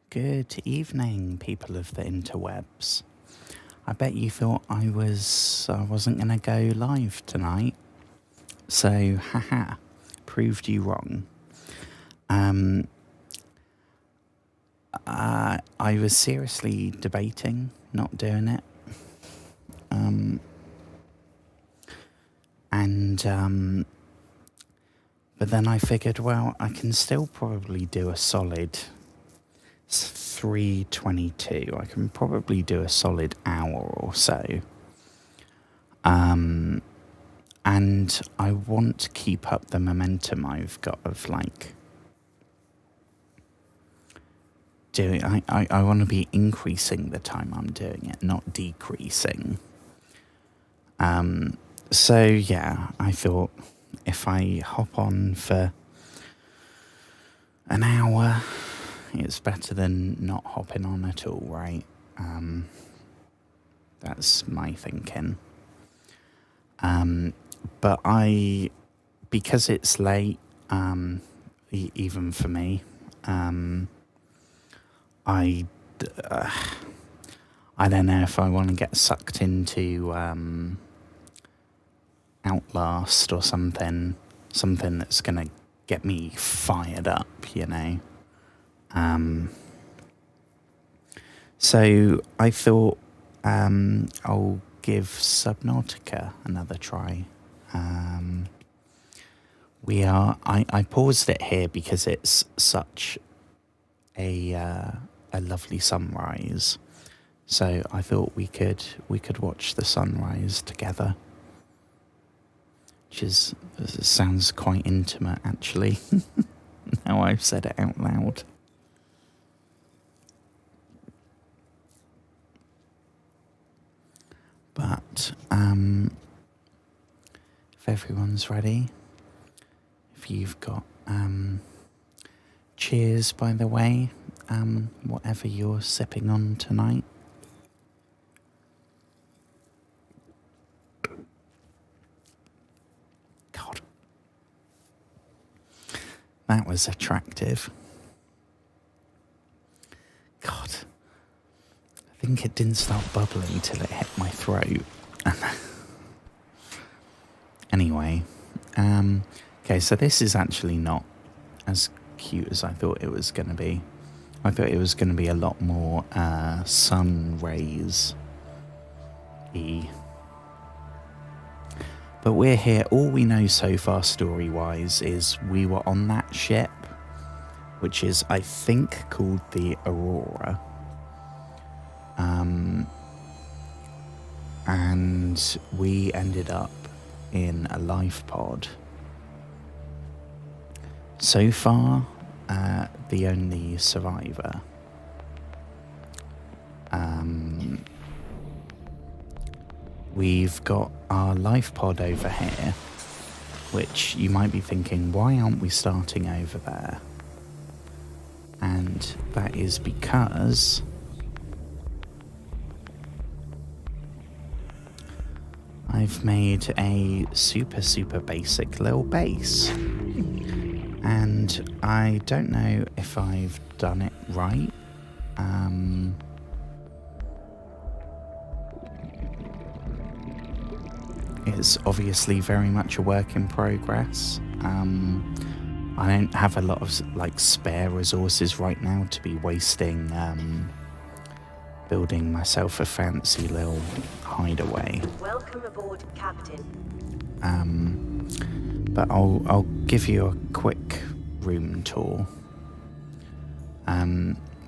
Good evening, people of the interwebs. I bet you thought I wasn't going to go live tonight. So, haha, proved you wrong. I was seriously debating not doing it. But then I figured, well, I can still probably do a solid 3:22. I can probably do a solid hour or so. And I want to keep up the momentum I've got of like doing. I want to be increasing the time I'm doing it, not decreasing. So yeah, I thought if I hop on for an hour, it's better than not hopping on at all, right? That's my thinking. But because it's late, even for me, I don't know if I want to get sucked into Outlast or something that's going to get me fired up, you know. So I thought I'll give Subnautica another try. I paused it here because it's such a lovely sunrise. So I thought we could watch the sunrise together. Which sounds quite intimate, actually. Now I've said it out loud. But if everyone's ready, if you've got cheers, by the way, whatever you're sipping on tonight. God, that was attractive. God, I think it didn't start bubbling till it hit my throat. Anyway, okay, so this is actually not as cute as I thought it was going to be. I thought it was going to be a lot more sun rays-y. But we're here. All we know so far story-wise is we were on that ship, which is, I think, called the Aurora. And we ended up in a life pod. So far, the only survivor. We've got our life pod over here, which you might be thinking, why aren't we starting over there? And that is because I've made a super basic little base. And I don't know if I've done it right. It's obviously very much a work in progress. I don't have a lot of like spare resources right now to be wasting building myself a fancy little hideaway. Welcome aboard, Captain. But I'll give you a quick room tour.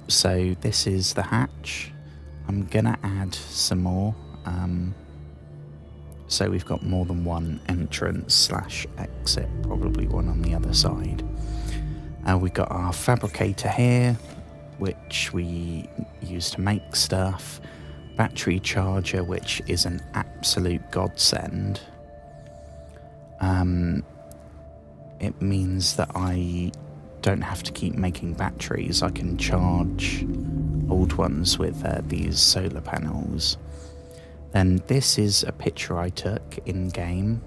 So this is the hatch. I'm gonna add some more. So we've got more than one entrance / exit, probably one on the other side. We've got our fabricator here, which we use to make stuff. Battery charger, which is an absolute godsend. It means that I don't have to keep making batteries. I can charge old ones with these solar panels. Then this is a picture I took in game.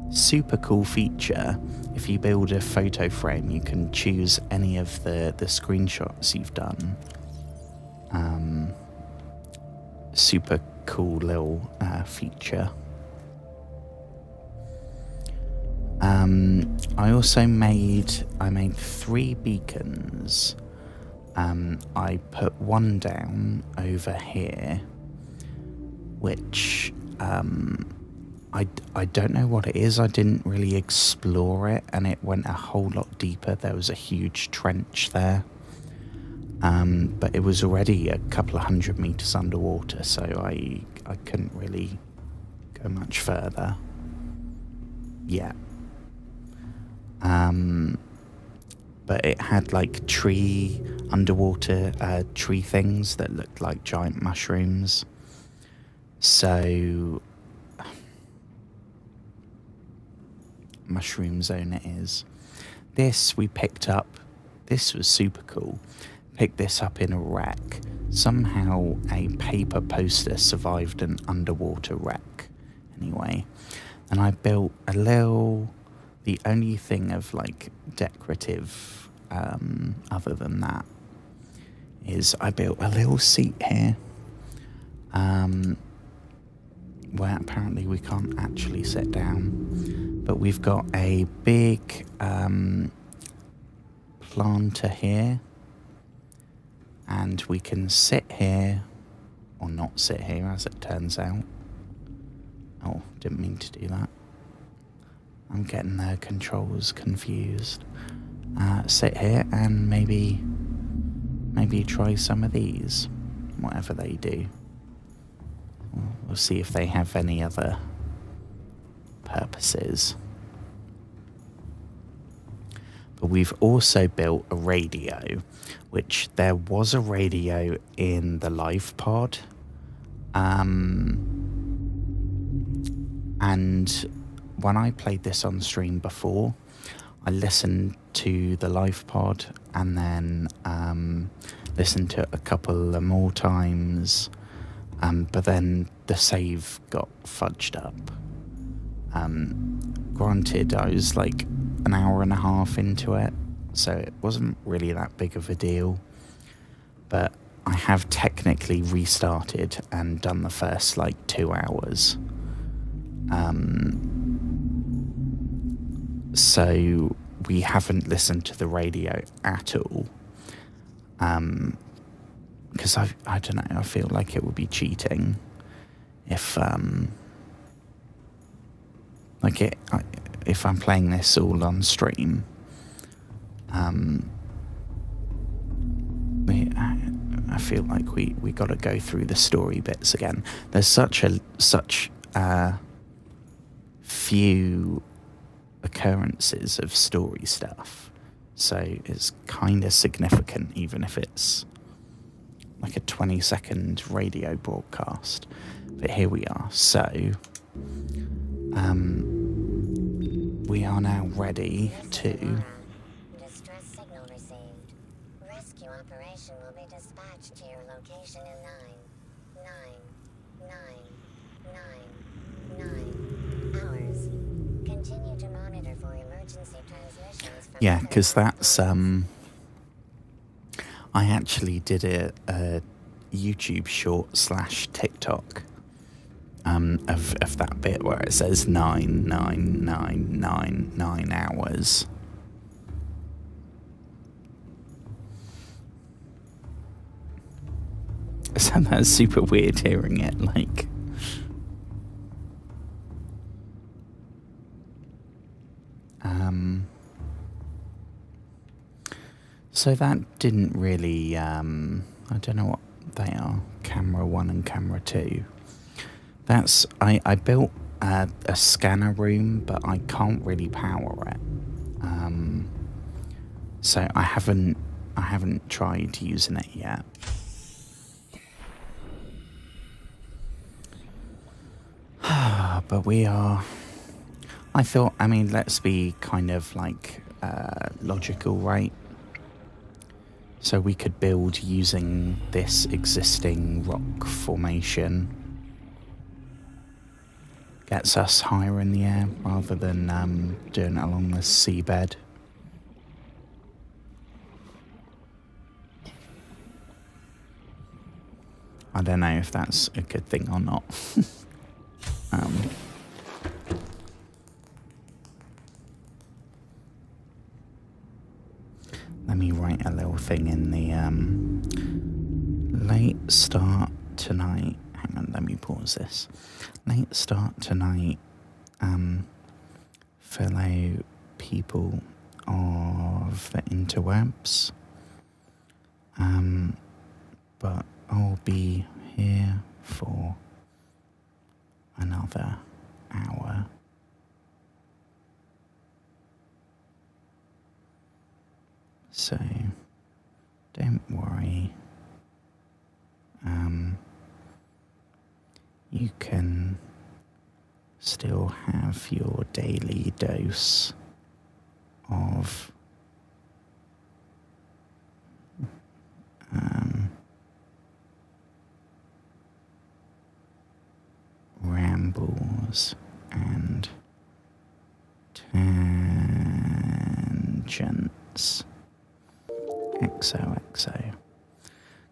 Super cool feature. If you build a photo frame, you can choose any of the screenshots you've done. Super cool little feature. I also made 3 beacons. I put one down over here, which I don't know what it is. I didn't really explore it, and it went a whole lot deeper. There was a huge trench there, but it was already a couple of 100 meters underwater, so I couldn't really go much further yet. But it had like underwater tree things that looked like giant mushrooms. So mushroom zone it is. This we picked up. This was super cool. Picked this up in a wreck. Somehow a paper poster survived an underwater wreck. Anyway, and I built a little. The only thing of like decorative other than that is I built a little seat here where apparently we can't actually sit down, but we've got a big planter here, and we can sit here or not sit here, as it turns out. Oh, didn't mean to do that. I'm getting the controls confused. Sit here and maybe try some of these, whatever they do. We'll see if they have any other purposes. But we've also built a radio, which there was a radio in the live pod. And when I played this on stream before, I listened to the live pod and then listened to it a couple of more times, but then the save got fudged up. Granted, I was like an hour and a half into it, so it wasn't really that big of a deal, but I have technically restarted and done the first like 2 hours. So we haven't listened to the radio at all, because I don't know, I feel like it would be cheating if if I'm playing this all on stream. I feel like we got to go through the story bits again. There's such few occurrences of story stuff, so it's kind of significant, even if it's like a 20-second radio broadcast. But here we are. So we are now ready to. Distress signal received. Rescue operation will be dispatched to your location in 9 hours. Continue to monitor for emergency transmissions Yeah, because that's I actually did a YouTube short / TikTok of that bit where it says 99999 hours. So that's super weird hearing it, like. So that didn't really, I don't know what they are, camera 1 and camera 2. That's, I built a scanner room, but I can't really power it. So I haven't tried using it yet. But we are, I thought, I mean, let's be kind of like logical, right? So we could build using this existing rock formation. Gets us higher in the air rather than doing it along the seabed. I don't know if that's a good thing or not. Let me write a little thing in the late start tonight. Hang on, let me pause this. Late start tonight, fellow people of the interwebs. But I'll be here for another hour. So, don't worry. You can still have your daily dose of rambles and tangents. XOXO.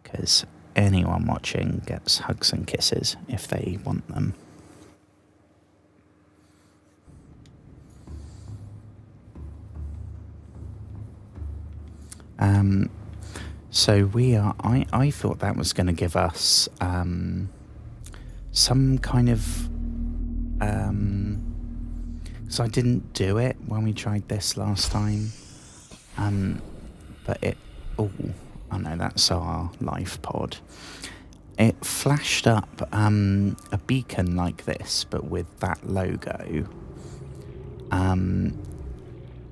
Because anyone watching gets hugs and kisses if they want them. So we are, I thought that was going to give us some kind of, so I didn't do it when we tried this last time, but it, oh no, that's our life pod. It flashed up a beacon like this, but with that logo. And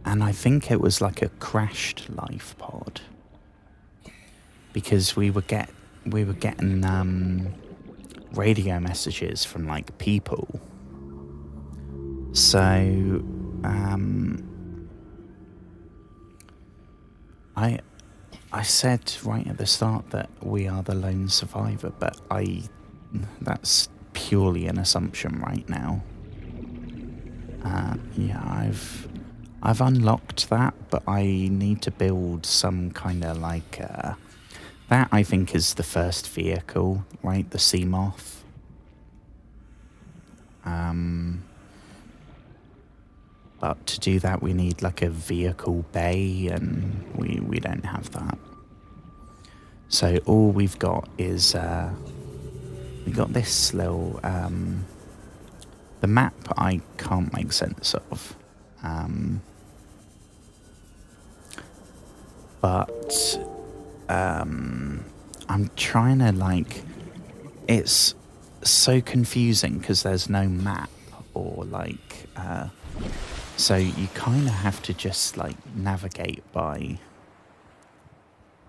I think it was like a crashed life pod. Because we were getting radio messages from like people. So I said right at the start that we are the lone survivor, but that's purely an assumption right now. Yeah, I've unlocked that, but I need to build some kind of like that I think is the first vehicle, right? The Seamoth. But to do that we need like a vehicle bay, and we don't have that. So all we've got is we got this little the map I can't make sense of. But I'm trying to like, it's so confusing because there's no map or like, so you kind of have to just like navigate by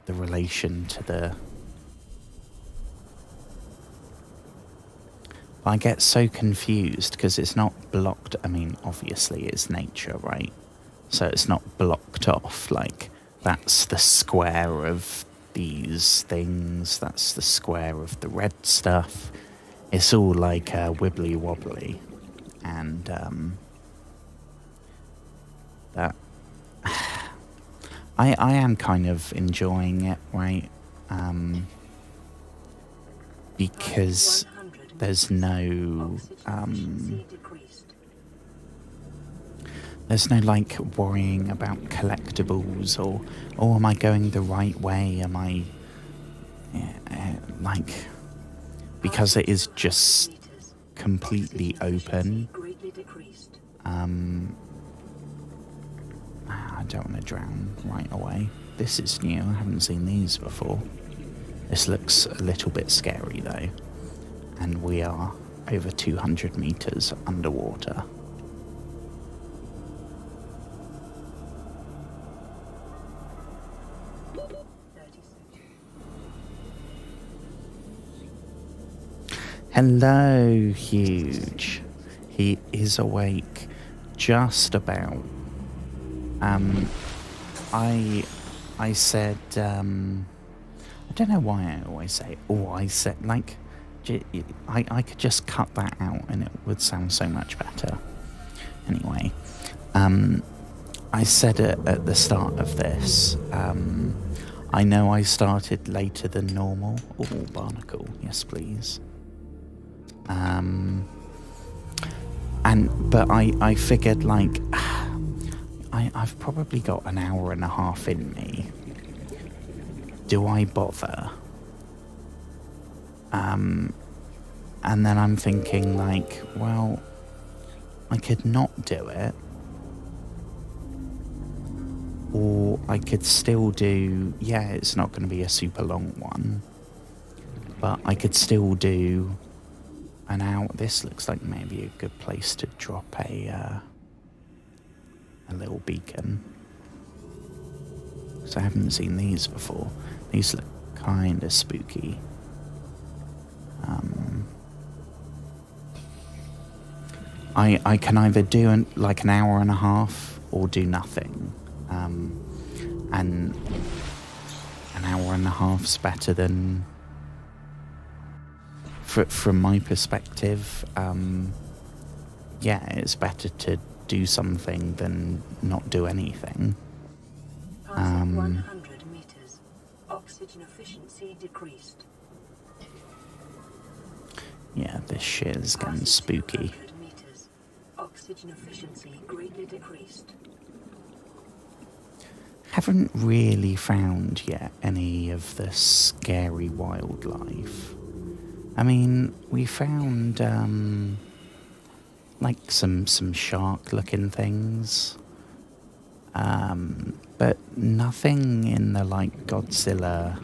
the relation to the, I get so confused because it's not blocked. I mean, obviously it's nature, right? So it's not blocked off. Like, that's the square of these things. That's the square of the red stuff. It's all like wibbly wobbly. And that I am kind of enjoying it, right? Because there's no like worrying about collectibles or oh, am I going the right way? Am I like, because it is just completely open. I don't want to drown right away. This is new. I haven't seen these before. This looks a little bit scary though, and we are over 200 meters underwater. Hello, Huge. He is awake, just about. I said, I don't know why I always say, I said, like, I could just cut that out and it would sound so much better. Anyway, I said it at the start of this. I know I started later than normal. Oh, barnacle, yes please. But I figured, like, I've probably got an hour and a half in me. Do I bother? And then I'm thinking, like, well, I could not do it. Or I could still do, yeah, it's not going to be a super long one. But I could still do an hour. This looks like maybe a good place to drop a little beacon. So I haven't seen these before. These look kind of spooky. I can either do like an hour and a half or do nothing. And an hour and a half's better than, from my perspective, yeah, it's better to do something than not do anything. 100 meters. Oxygen efficiency decreased. Yeah, this shit is getting spooky. Meters. Oxygen efficiency greatly decreased. Haven't really found yet any of the scary wildlife. I mean, we found like some shark-looking things, but nothing in the like Godzilla.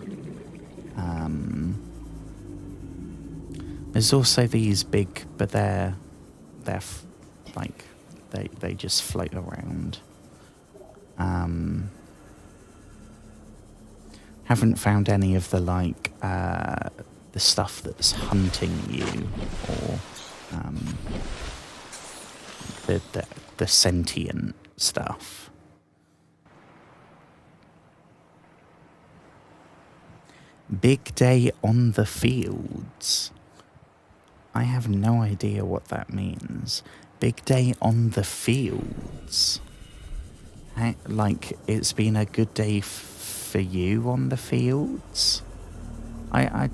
There's also these big, but they're like they just float around. Haven't found any of the like the stuff that's hunting you, or the sentient stuff. Big day on the fields. I have no idea what that means. Big day on the fields. Like, it's been a good day for you on the fields? I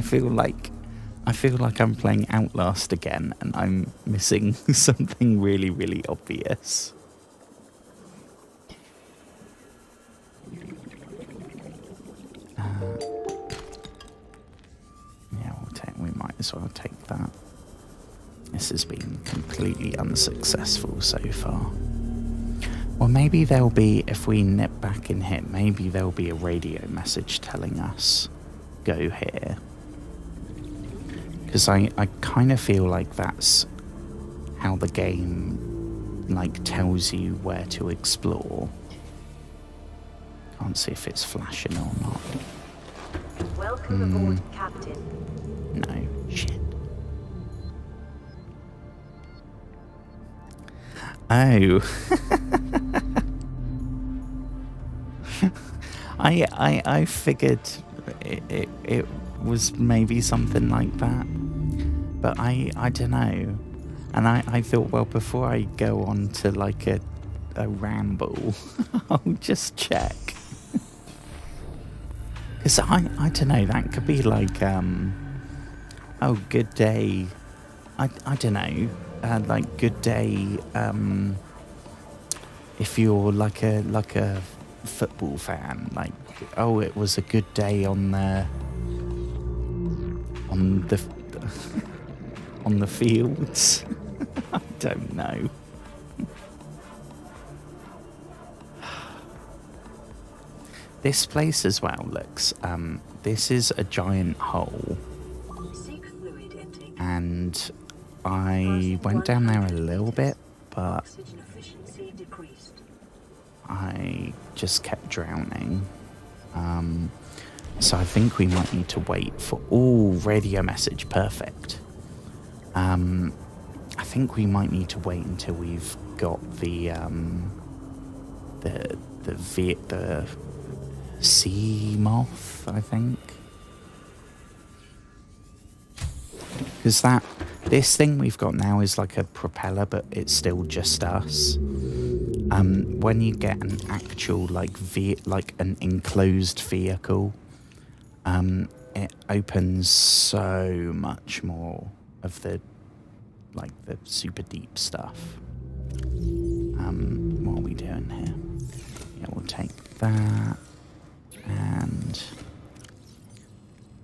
feel like I'm playing Outlast again and I'm missing something really, really obvious. Yeah, we might as well take that. This has been completely unsuccessful so far. Well, maybe there'll be, if we nip back in here, maybe there'll be a radio message telling us, go here. Because I kind of feel like that's how the game, like, tells you where to explore. Can't see if it's flashing or not. Welcome aboard, Captain. No, shit. Oh. I figured it was maybe something like that, but I don't know. And I thought, well, before I go on to like a a ramble. I'll just check. Because I don't know, that could be like, oh, good day. I don't know, like good day, if you're like a football fan, like, oh, it was a good day on the on the fields. I don't know. This place as well looks, this is a giant hole, Seek fluid intake. and I went down there a little bit, but Oxygen efficiency decreased. I just kept drowning. So I think we might need to wait for... Oh, radio message. Perfect. I think we might need to wait until we've got the sea moth, I think. Because this thing we've got now is like a propeller, but it's still just us. When you get an actual like an enclosed vehicle, it opens so much more of the super deep stuff. What are we doing here? Yeah, we'll take that and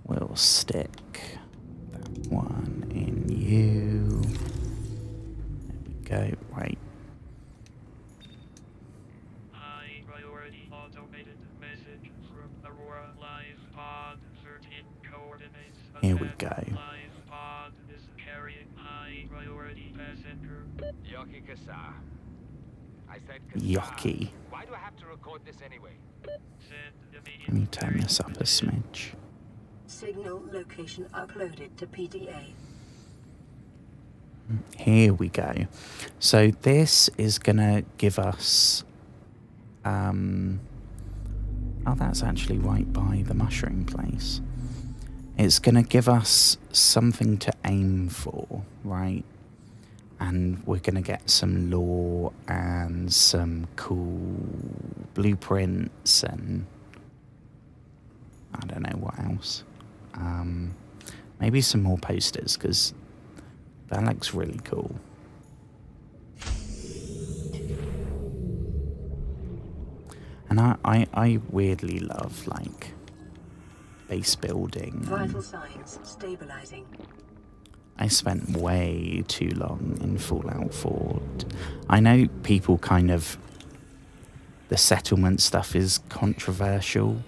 we'll stick that one in you. There we go. Right. High priority automated message from Aurora Live Pod 13 coordinates. Here we go. Live pod is carrying high priority passenger. Yoki Kasa. I said Kasa. Yoki. Why do I have to record this anyway? Send immediate Let me turn this up a smidge. Signal location uploaded to PDA. Here we go. So this is gonna give us oh, that's actually right by the mushroom place. It's gonna give us something to aim for, right? And we're gonna get some lore and some cool blueprints and I don't know what else. Maybe some more posters, because that looks really cool. And I weirdly love, like, base building. Vital signs stabilizing. I spent way too long in Fallout 4. I know people kind of... The settlement stuff is controversial,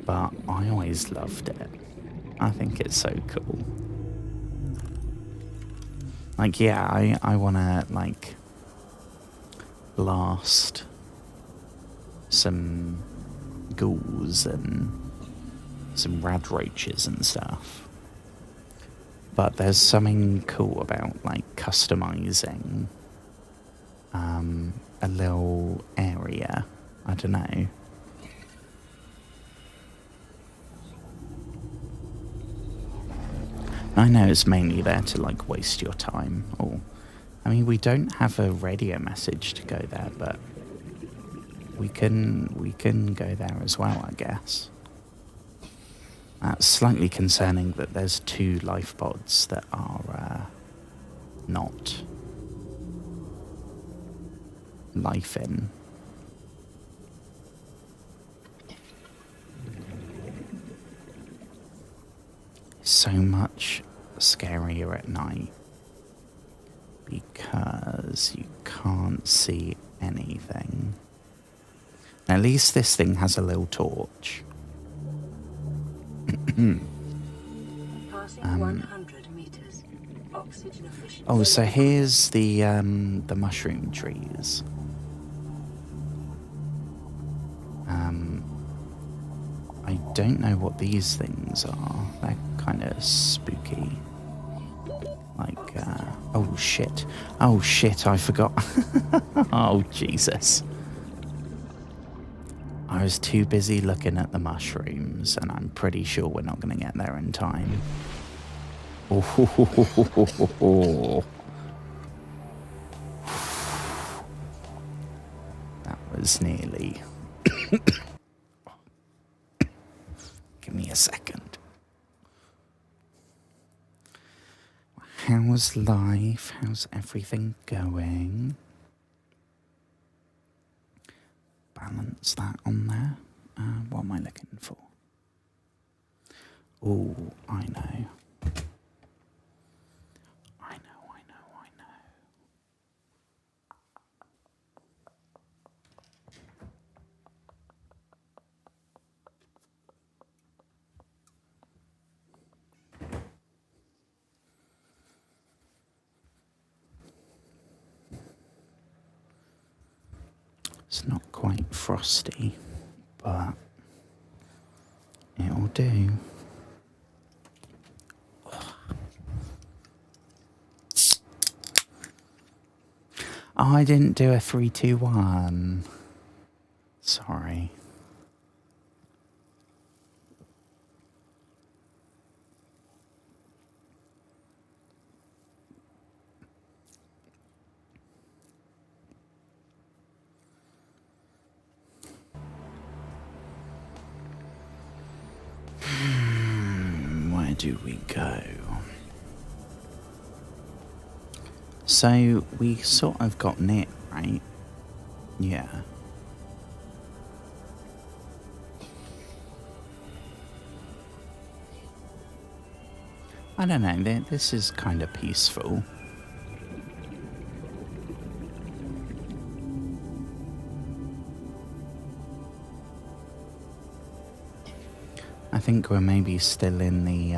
but I always loved it. I think it's so cool. Like, yeah, I want to, like, blast some ghouls and some rad roaches and stuff. But there's something cool about, like, customizing a little area. I don't know. I know it's mainly there to, like, waste your time. Or, I mean, we don't have a radio message to go there, but we can go there as well, I guess. That's slightly concerning that there's 2 life pods that are not life in. So much scarier at night because you can't see anything. At least this thing has a little torch. Passing 100 meters. Oxygen efficiency. Oh, so here's the mushroom trees. I don't know what these things are. They're kind of spooky. Like, oh shit. Oh shit, I forgot. Oh, Jesus. I was too busy looking at the mushrooms, and I'm pretty sure we're not going to get there in time. Oh. hours nearly. Give me a second. How's life? How's everything going? Balance that on there. What am I looking for? Oh, I know. I know. It's not quite frosty, but it'll do. Oh, I didn't do a 3, 2, 1. Sorry. Where do we go? So we sort of got it, right? Yeah. I don't know, this is kind of peaceful. I think we're maybe still in the,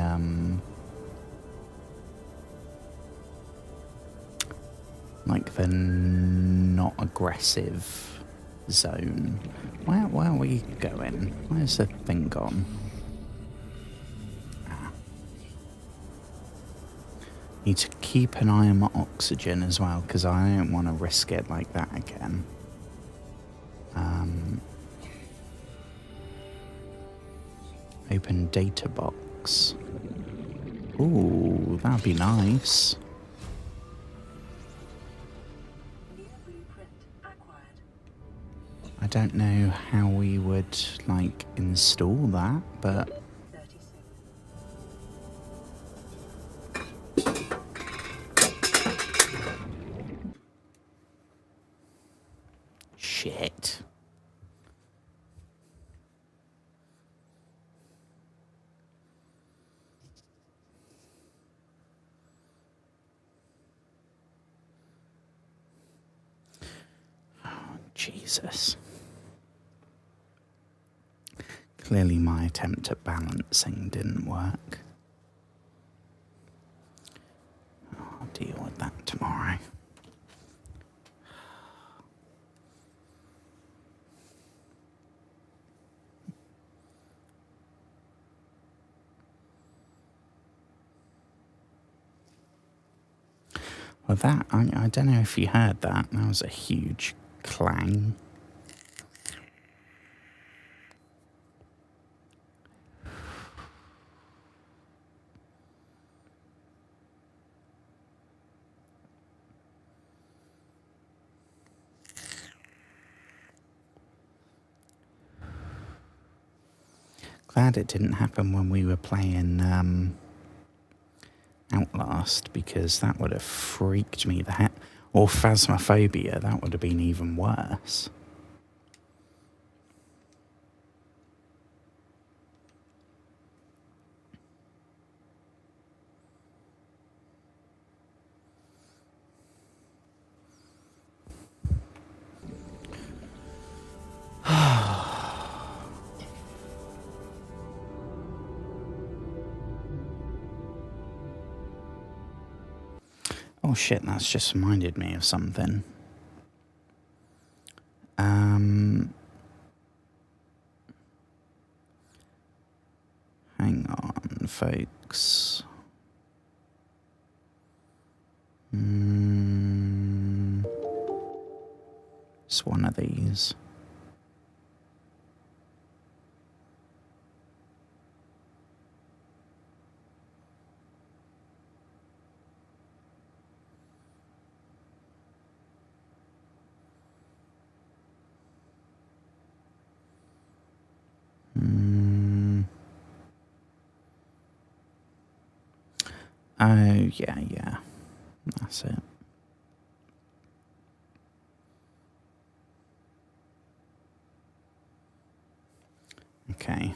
like the not aggressive zone. Where are we going? Where's the thing gone? Need to keep an eye on my oxygen as well, because I don't want to risk it like that again. Open data box. Ooh, that'd be nice. New blueprint acquired. I don't know how we would, like, install that, but 36. shit. Jesus. Clearly my attempt at balancing didn't work. I'll deal with that tomorrow. Well, that, I don't know if you heard that. That was a huge clang. Glad it didn't happen when we were playing Outlast, because that would have freaked me the heck. Or Phasmophobia, that would have been even worse. Oh shit, that's just reminded me of something. Hang on, folks. It's one of these. Oh, yeah, yeah. That's it. Okay.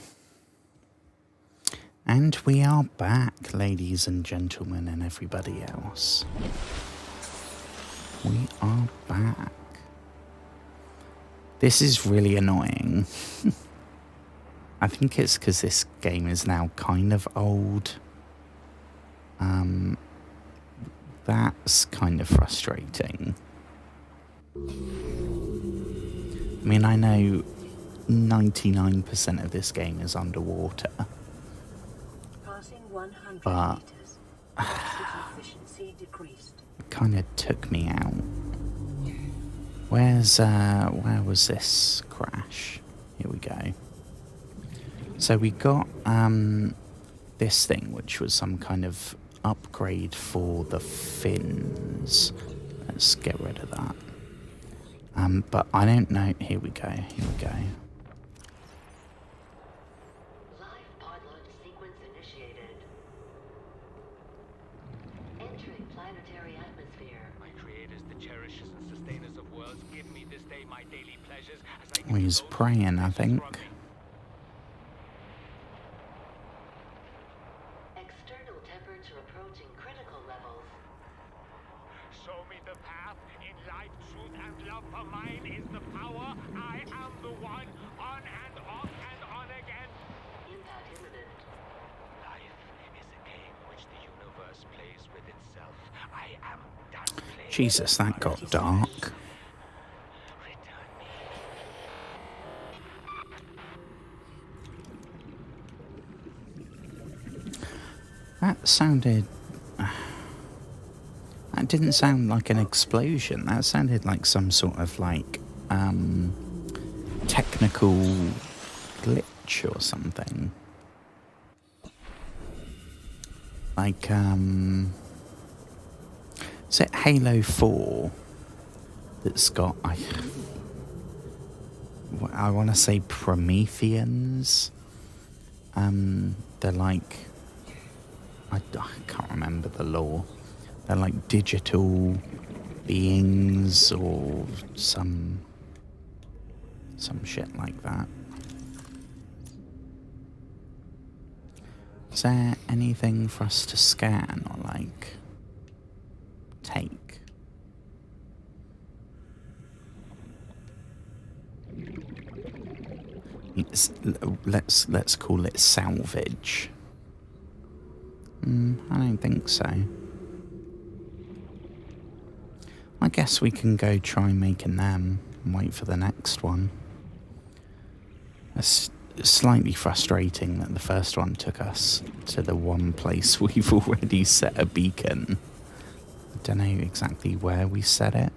And we are back, ladies and gentlemen, and everybody else. We are back. This is really annoying. I think it's because this game is now kind of old. That's kind of frustrating. I mean, I know 99% of this game is underwater. Passing 100 But meters. Oxygen efficiency decreased. it kind of took me out. Where was this crash? Here we go. So we got this thing, which was some kind of upgrade for the fins. Let's get rid of that. But I don't know. Here we go. Here we go. Live pod launch sequence initiated. Entering planetary atmosphere. My creators, the cherishers and sustainers of worlds, give me this day my daily pleasures as I Oh, he's praying, I think. External temperature approaching critical levels. Show me the path. In life, truth, and love for mine is the power. I am the one. On and off and on again. Impact imminent. Life is a game which the universe plays with itself. I am done playing. Jesus, that got dark. Return me. That sounded... That didn't sound like an explosion. That sounded like some sort of, like, technical glitch or something. Like, is it Halo 4 that's got... I want to say Prometheans? They're like... I can't remember the lore. They're like digital beings or some shit like that. Is there anything for us to scan or like take? Let's call it salvage. I don't think so. I guess we can go try making them and wait for the next one. It's slightly frustrating that the first one took us to the one place we've already set a beacon. I don't know exactly where we set it.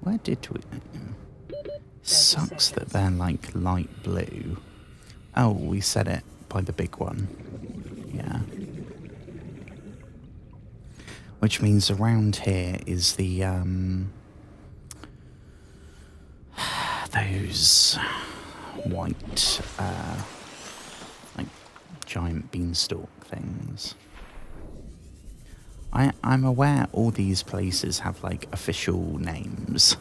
Where did we... Sucks that they're like light blue. Oh, we set it by the big one. Yeah. Which means around here is the those white like giant beanstalk things. I'm aware all these places have like official names.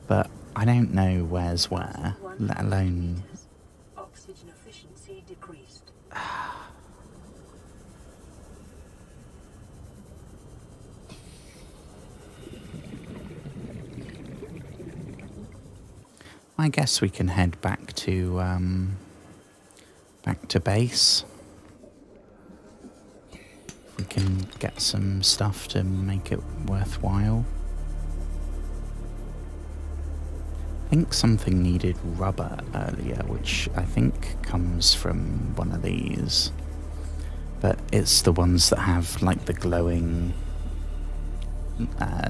But I don't know where's where, let alone... Oxygen efficiency decreased. I guess we can head back to base. If we can get some stuff to make it worthwhile. I think something needed rubber earlier, which I think comes from one of these. But it's the ones that have, like, the glowing,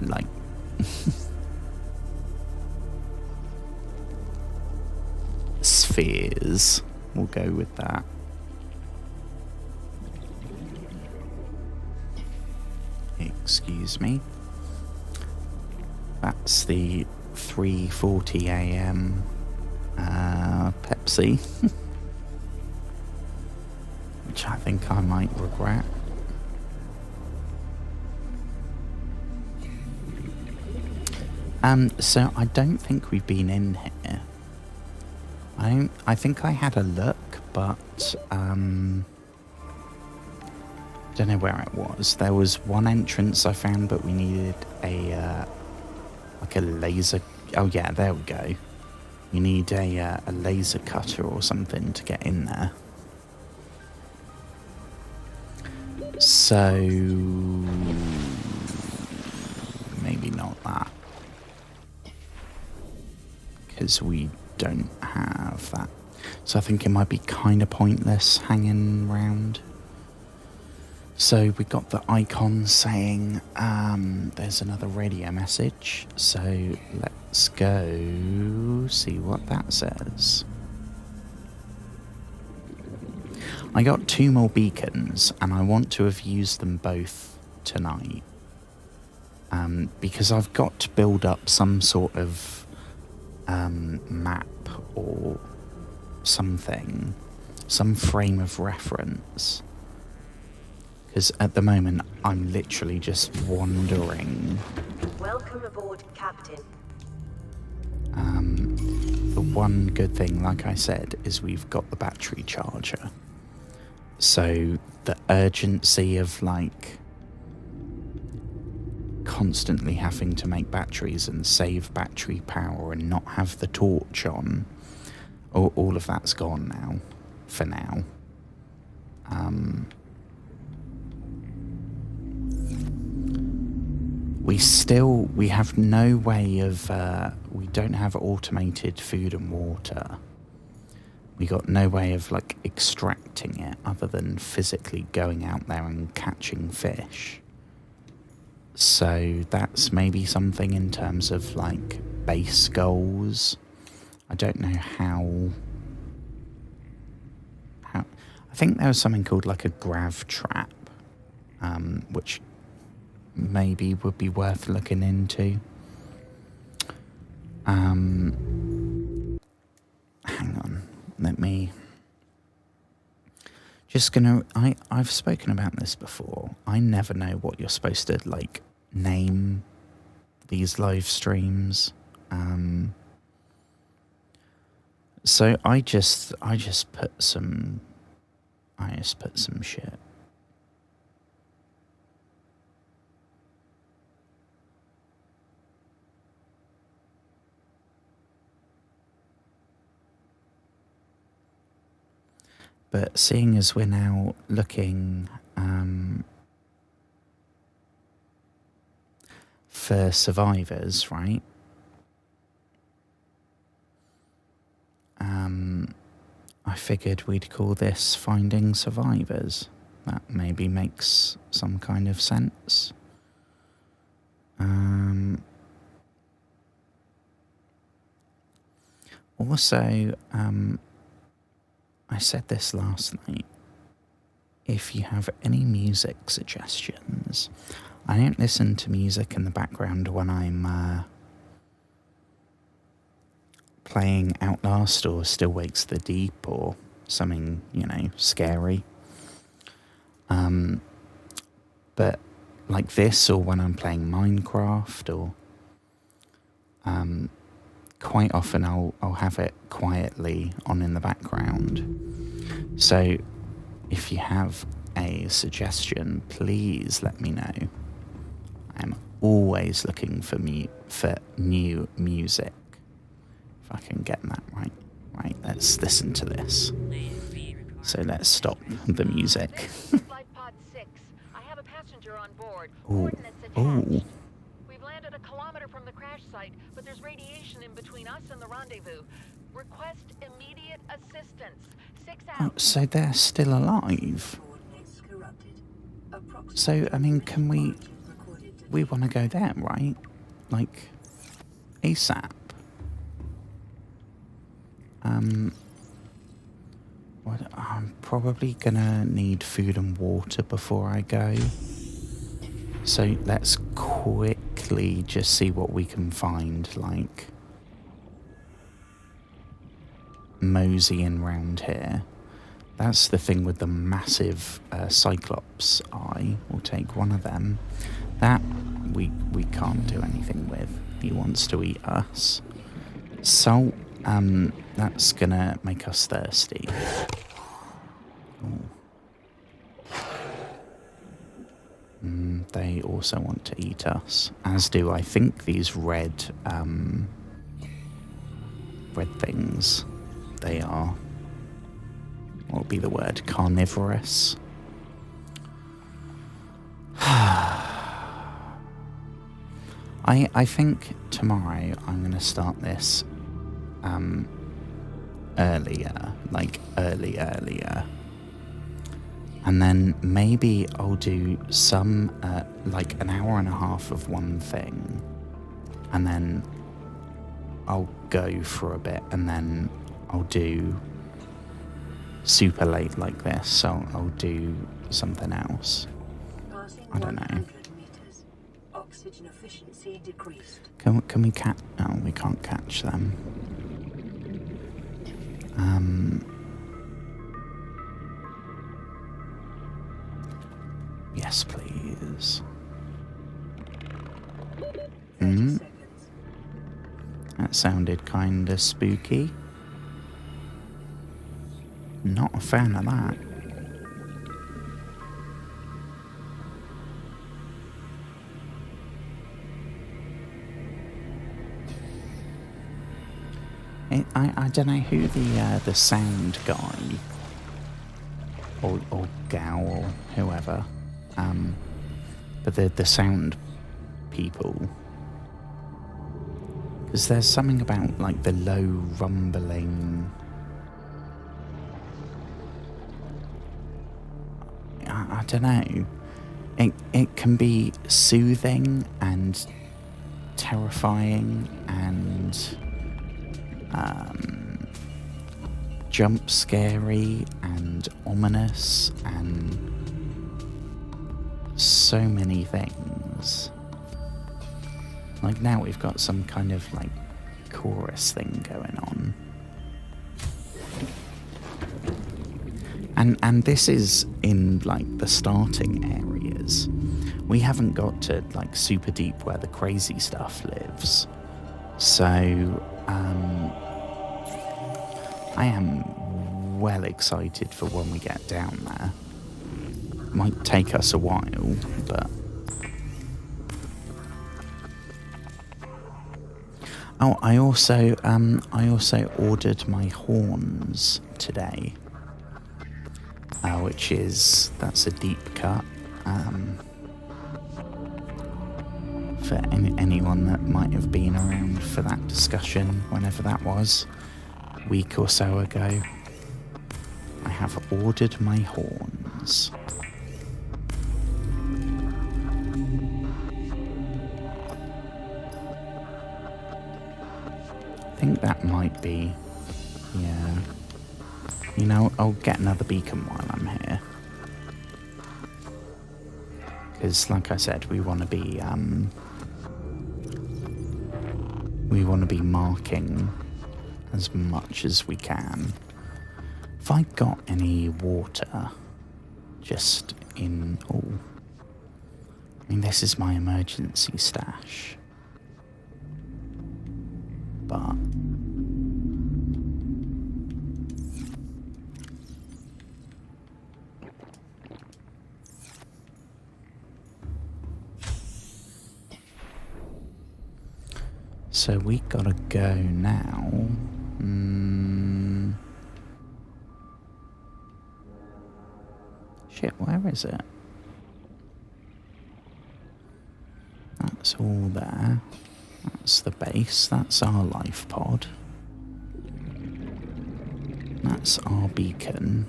like... spheres. We'll go with that. Excuse me. That's the 3:40 a.m. whoopsie. Which I think I might regret. So I don't think we've been in here. I think I had a look, but don't know where it was. There was one entrance I found, but we needed a like a laser. Oh yeah, there we go. You need a laser cutter or something to get in there. So maybe not that, because we don't have that. So I think it might be kind of pointless hanging around. So we got the icon saying there's another radio message. So let's go see what that says. I got 2 more beacons and I want to have used them both tonight. Because I've got to build up some sort of map or something, some frame of reference. Because at the moment, I'm literally just wandering. Welcome aboard, Captain. The one good thing, like I said, is we've got the battery charger. So the urgency of like constantly having to make batteries and save battery power and not have the torch on, all of that's gone now, for now. We have no way of, we don't have automated food and water. We got no way of like extracting it other than physically going out there and catching fish. So that's maybe something in terms of like base goals. I don't know how I think there was something called like a grav trap, which maybe would be worth looking into. Hang on, let me just gonna I've spoken about this before. I never know what you're supposed to like name these live streams. So I just put some shit. But seeing as we're now looking for survivors, right? I figured we'd call this Finding Survivors. That maybe makes some kind of sense. Also, I said this last night. If you have any music suggestions, I don't listen to music in the background when I'm playing Outlast or Still Wakes the Deep or something, you know, scary. But like this, or when I'm playing Minecraft, or quite often I'll have it quietly on in the background. So if you have a suggestion, please let me know. I'm always looking for new music. If I can get that right. Right, let's listen to this. So let's stop the music. Flight pod 6. I have a passenger on board. Coordinates attached. We've landed a kilometer from the crash site, but there's radiation in between us and the rendezvous. Request immediate assistance. 6 hours. Oh, so they're still alive. Coordinates corrupted. So, I mean, can we want to go there, right? Like, ASAP. I'm probably gonna need food and water before I go. So let's quickly just see what we can find, like. moseying round here. That's the thing with the massive Cyclops eye. We'll take one of them. That we can't do anything with. He wants to eat us. Salt, that's gonna make us thirsty. They also want to eat us, as do I think these red things. They are, what would be the word, carnivorous. I think tomorrow I'm going to start this earlier, like earlier. And then maybe I'll do some, like an hour and a half of one thing. And then I'll go for a bit and then I'll do super late like this. So I'll do something else. Passing I don't know. 100 meters. Oxygen efficiency decreased. Can we catch? Oh, we can't catch them. Yes, please. 30 seconds. That sounded kinda spooky. Not a fan of that. I don't know who the sound guy or gal or whoever, but the sound people, because there's something about like the low rumbling. I don't know. It can be soothing and terrifying and jump scary and ominous and so many things. Like now we've got some kind of like chorus thing going on. And this is in like the starting areas. We haven't got to like super deep where the crazy stuff lives. So I am well excited for when we get down there. Might take us a while, but oh, I also ordered my horns today, that's a deep cut. For anyone that might have been around for that discussion, whenever that was, a week or so ago, I have ordered my horns. I think that might be, yeah. You know, I'll get another beacon while I'm here. Because, like I said, we want to be marking as much as we can. If I got any water, just in, oh, I mean, this is my emergency stash. But so we gotta go now. Shit, where is it? That's all there. That's the base. That's our life pod. That's our beacon.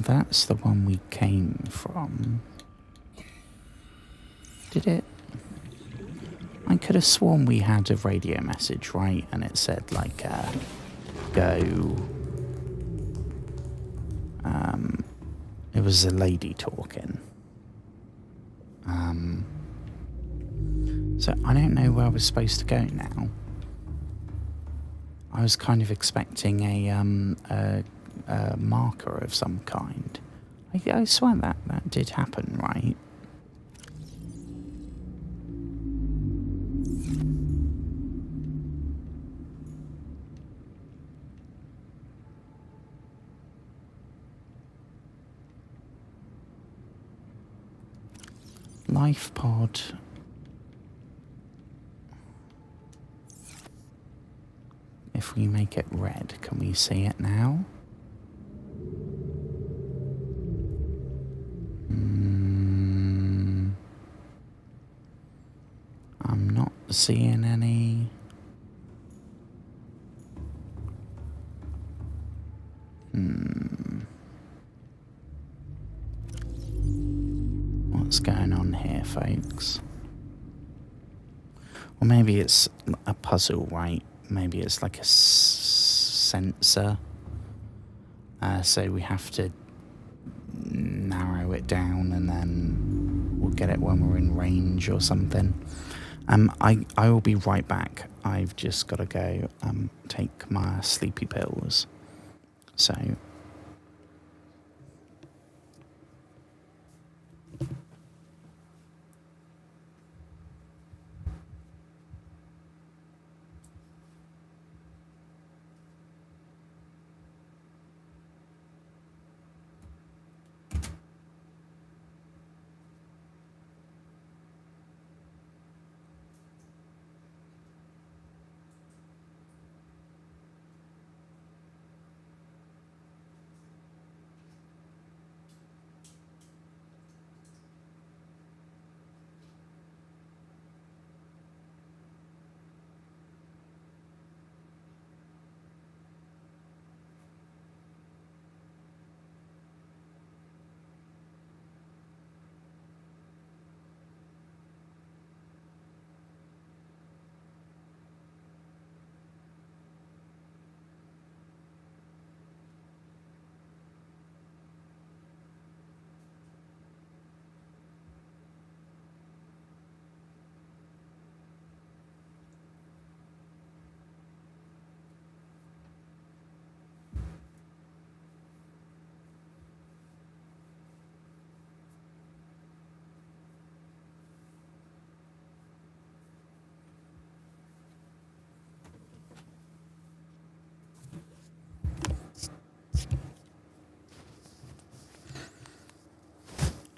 that's the one we came from. Did it? I could have sworn we had a radio message, right? And it said, like, go... It was a lady talking. So I don't know where we're supposed to go now. I was kind of expecting a marker of some kind. I swear that did happen, right? Life pod. If we make it red, can we see it now? I'm not seeing any. What's going on here, folks? Or maybe it's a puzzle, right? Maybe it's like a sensor. So we have to narrow it down and then we'll get it when we're in range or something. I will be right back. I've just got to go take my sleepy pills. So...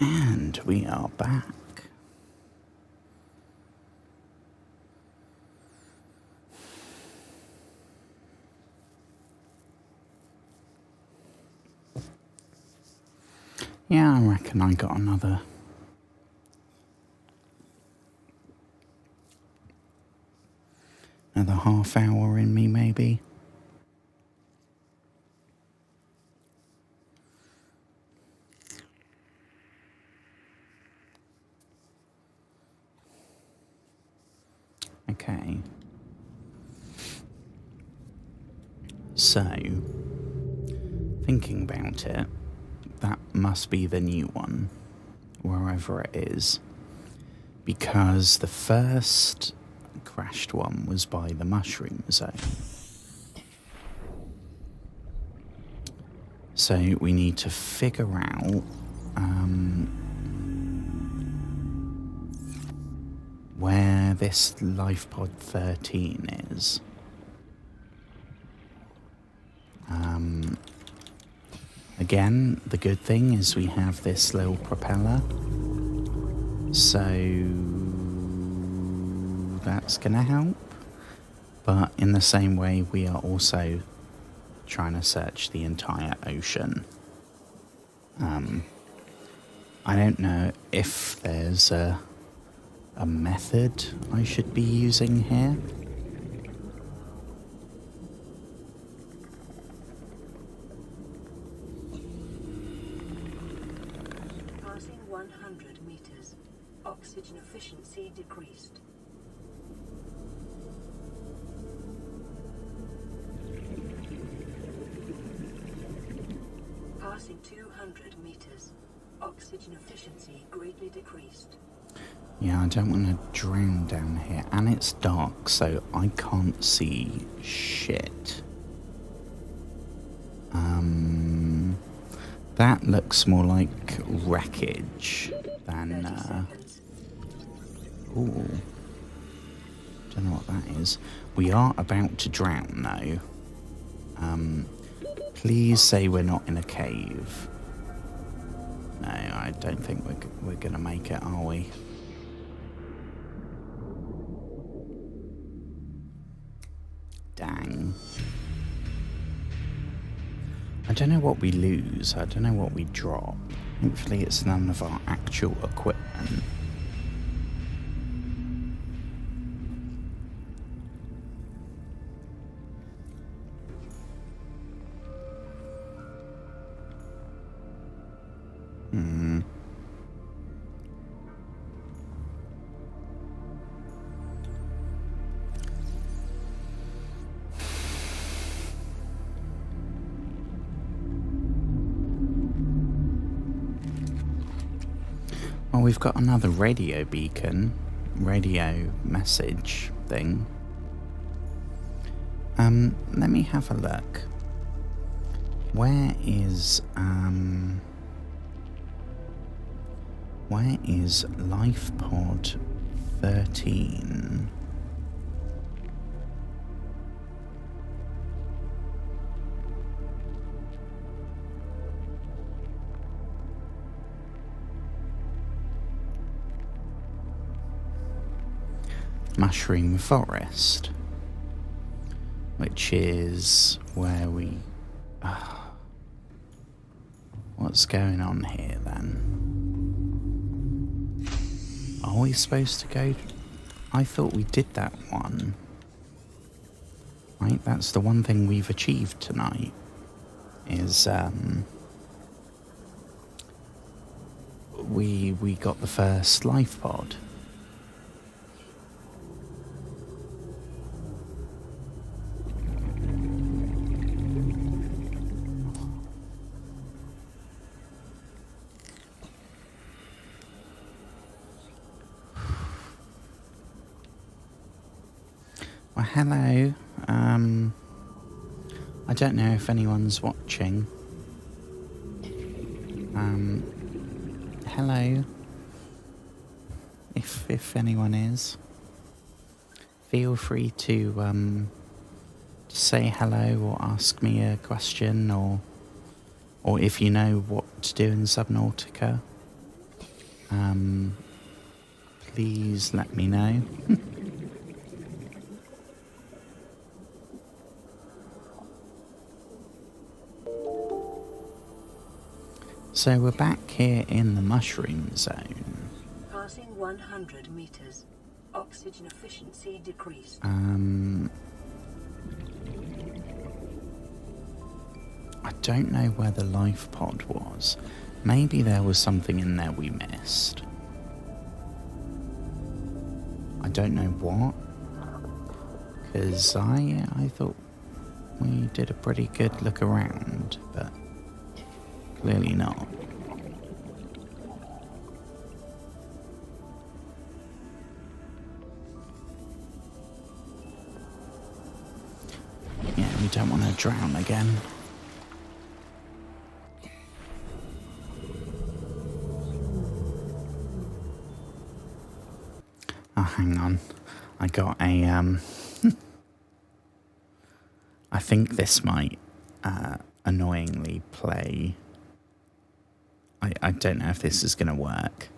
And we are back. Yeah, I reckon I got another half hour in me, maybe. Okay. So, thinking about it, that must be the new one, wherever it is, because the first crashed one was by the mushroom zone. So we need to figure out where this life pod 13 is. Again, the good thing is we have this little propeller, so that's gonna help. But in the same way, we are also trying to search the entire ocean. I don't know if there's a method I should be using here. Oxygen efficiency decreased. Passing 200 meters. Oxygen efficiency greatly decreased. Yeah, I don't want to drown down here. And it's dark, so I can't see shit. That looks more like wreckage than... 30 seconds. Ooh. Don't know what that is. We are about to drown, though. Please say we're not in a cave. No, I don't think we're going to make it, are we? Dang. I don't know what we lose. I don't know what we drop. Hopefully it's none of our actual equipment. Well, we've got another radio beacon, radio message thing. Let me have a look. Where is Life Pod 13? Mushroom Forest, which is where we... what's going on here then? Are we supposed to go... I thought we did that one. Right, that's the one thing we've achieved tonight. Is, we got the first life pod. Well, hello. I don't know if anyone's watching. Hello. If anyone is, feel free to say hello or ask me a question, or if you know what to do in Subnautica, please let me know. So we're back here in the mushroom zone. Passing 100 meters. Oxygen efficiency decreased. I don't know where the life pod was. Maybe there was something in there we missed. I don't know what. Because I thought we did a pretty good look around, but clearly not. Yeah, we don't want to drown again. Oh, hang on. I got a, I think this might, annoyingly play. I don't know if this is going to work.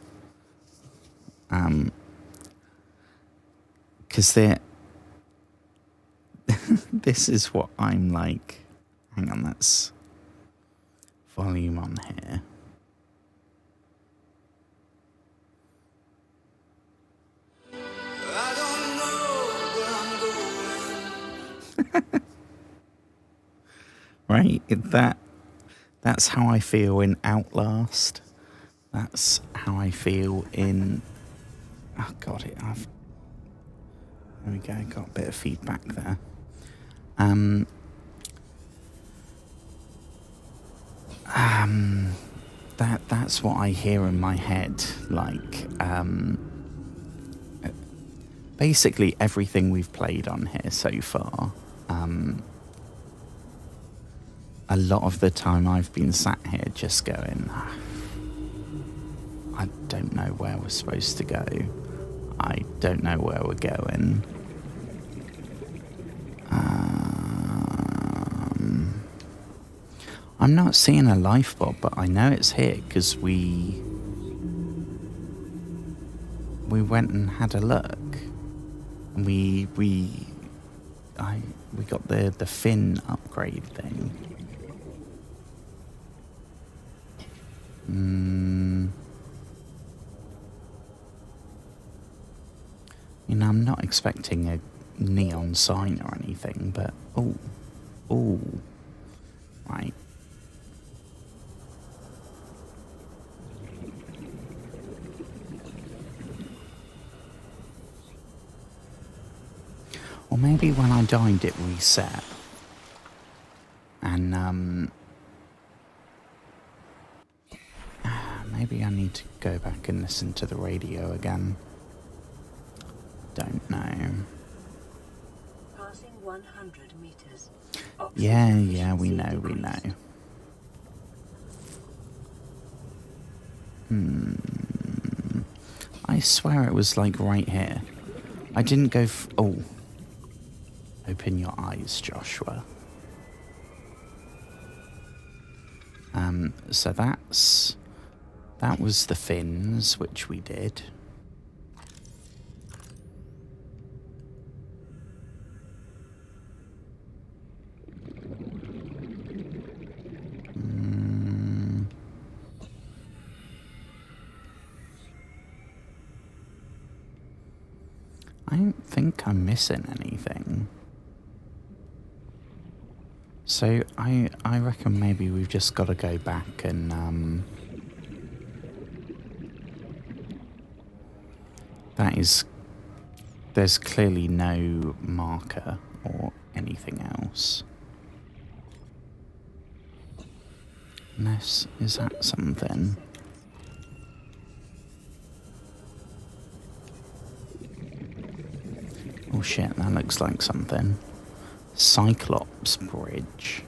Because this is what I'm like. Hang on, that's volume on here. Right, that's how I feel in Outlast. That's how I feel in There we go, got a bit of feedback there. That's what I hear in my head. Like, basically everything we've played on here so far. A lot of the time I've been sat here just going, I don't know where we're supposed to go. I don't know where we're going. I'm not seeing a lifeboat, but I know it's here because we went and had a look, and we got the fin upgrade thing. You know, I'm not expecting a neon sign or anything, but oh, right. Or maybe when I died it reset. And maybe I need to go back and listen to the radio again. Don't know. Passing 100 meters. Yeah, we know. I swear it was like right here. I didn't go oh. Open your eyes, Joshua. So that was the fins, which we did. I don't think I'm missing anything. So I reckon maybe we've just got to go back and there's clearly no marker or anything else. Unless, is that something? Oh shit, that looks like something. Cyclops Bridge.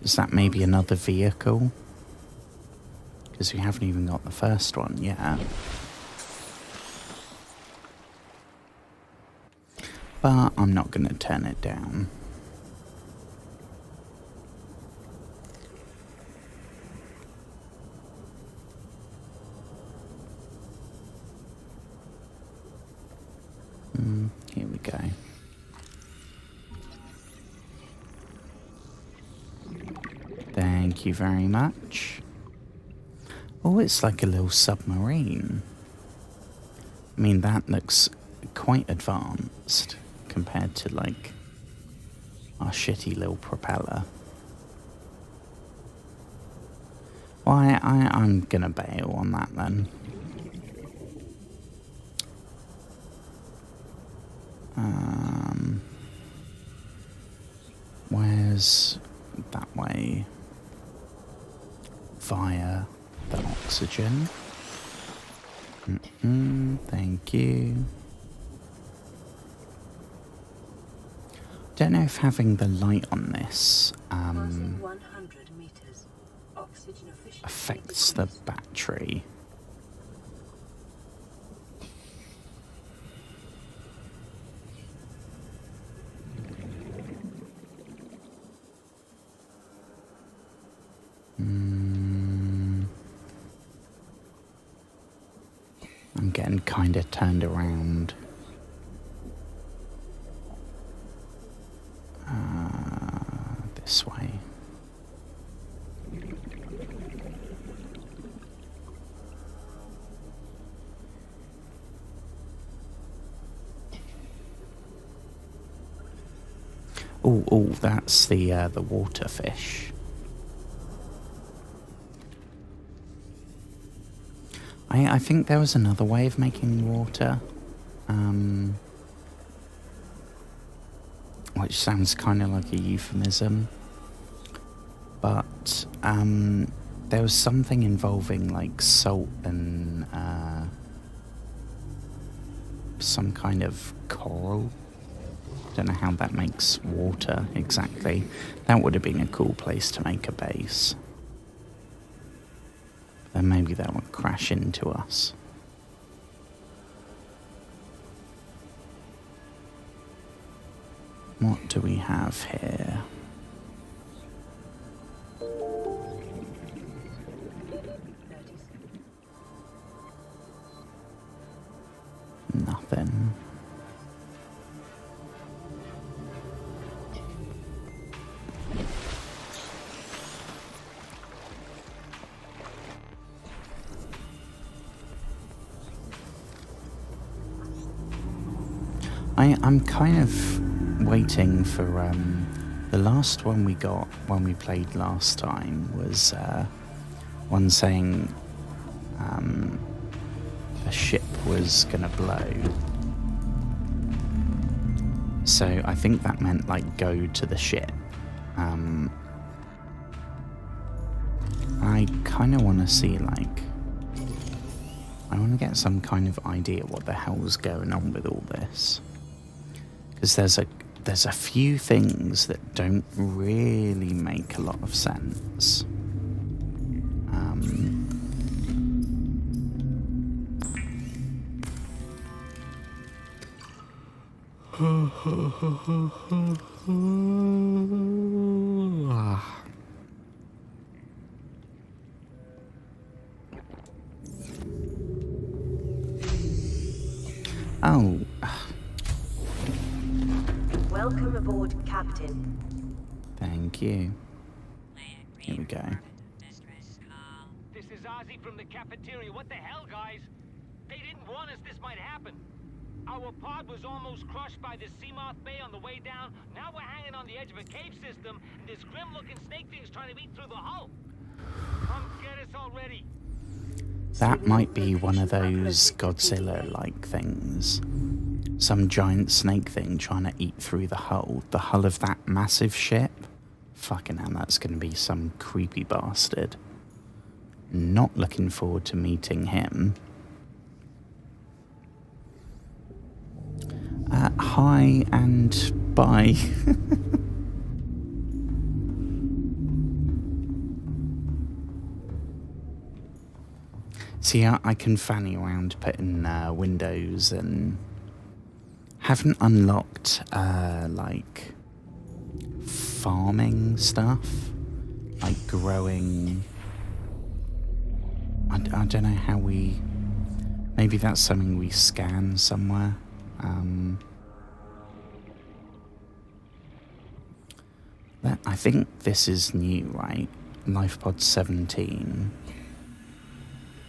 Is that maybe another vehicle? Because we haven't even got the first one yet. But I'm not going to turn it down. Here we go. Thank you very much. Oh, it's like a little submarine. I mean, that looks quite advanced compared to, like, our shitty little propeller. Well, I'm gonna bail on that then. Where's that way? Via the oxygen. Thank you. Don't know if having the light on this Passing 100 meters. Oxygen efficiency affects the decreased. battery. I'm getting kind of turned around. This way. Oh, that's the water fish. I think there was another way of making water. Which sounds kind of like a euphemism. But there was something involving like salt and some kind of coral. Don't know how that makes water exactly. That would have been a cool place to make a base. Then maybe that would crash into us. What do we have here? Nothing. I'm kind of waiting for the last one we got when we played last time was one saying a ship was gonna blow. So I think that meant like go to the ship. I kind of want to see like I want to get some kind of idea what the hell's going on with all this. Because there's a few things that don't really make a lot of sense. Oh. Welcome aboard, Captain. Thank you. Here we go. This is Ozzy from the cafeteria. What the hell, guys? They didn't warn us this might happen. Our pod was almost crushed by this Seamoth Bay on the way down. Now we're hanging on the edge of a cave system, and this grim-looking snake thing's trying to eat through the hull. Come get us already. That might be one of those Godzilla-like things. Some giant snake thing trying to eat through the hull of that massive ship. Fucking hell, that's going to be some creepy bastard. Not looking forward to meeting him. Hi and bye. See, I can fanny around putting windows and haven't unlocked like farming stuff, like growing. I don't know how we. Maybe that's something we scan somewhere. I think this is new, right? LifePod 17.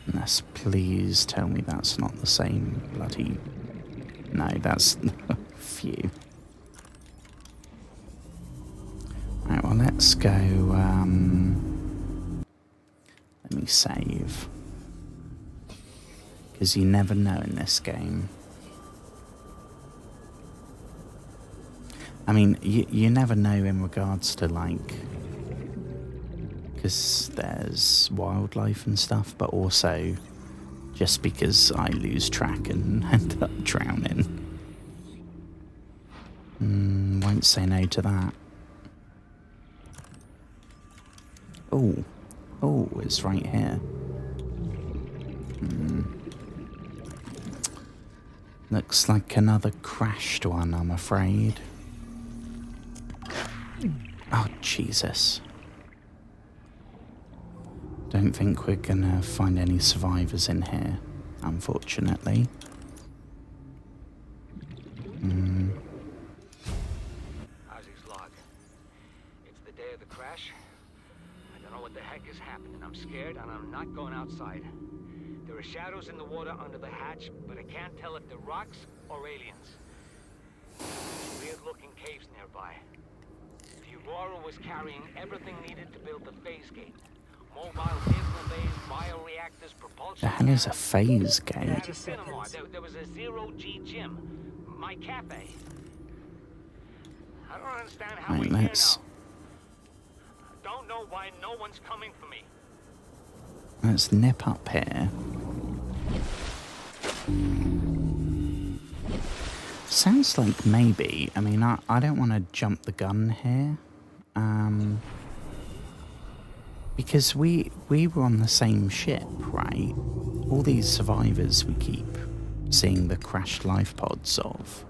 Unless, please tell me that's not the same bloody... No, that's... Phew. Right, well, let's go... Let me save. Because you never know in this game. I mean, you never know in regards to, like... Because there's wildlife and stuff, but also just because I lose track and end up drowning. Won't say no to that. Oh, it's right here. Looks like another crashed one, I'm afraid. Oh, Jesus. Don't think we're gonna find any survivors in here, unfortunately. Ozzy's log. It's the day of the crash. I don't know what the heck is happening. I'm scared and I'm not going outside. There are shadows in the water under the hatch, but I can't tell if they're rocks or aliens. Weird-looking caves nearby. The Aurora was carrying everything needed to build the phase gate. Mobile vehicle bays, bioreactors, propulsion. The hell is a phase They gate? had a cinema. There was a zero-G gym. My cafe. I don't understand how Right, we're here let's now. I don't know why no one's coming for me. nip up here. Sounds like maybe. I mean, I don't want to jump the gun here. Because we were on the same ship, right? All these survivors we keep seeing the crashed life pods of.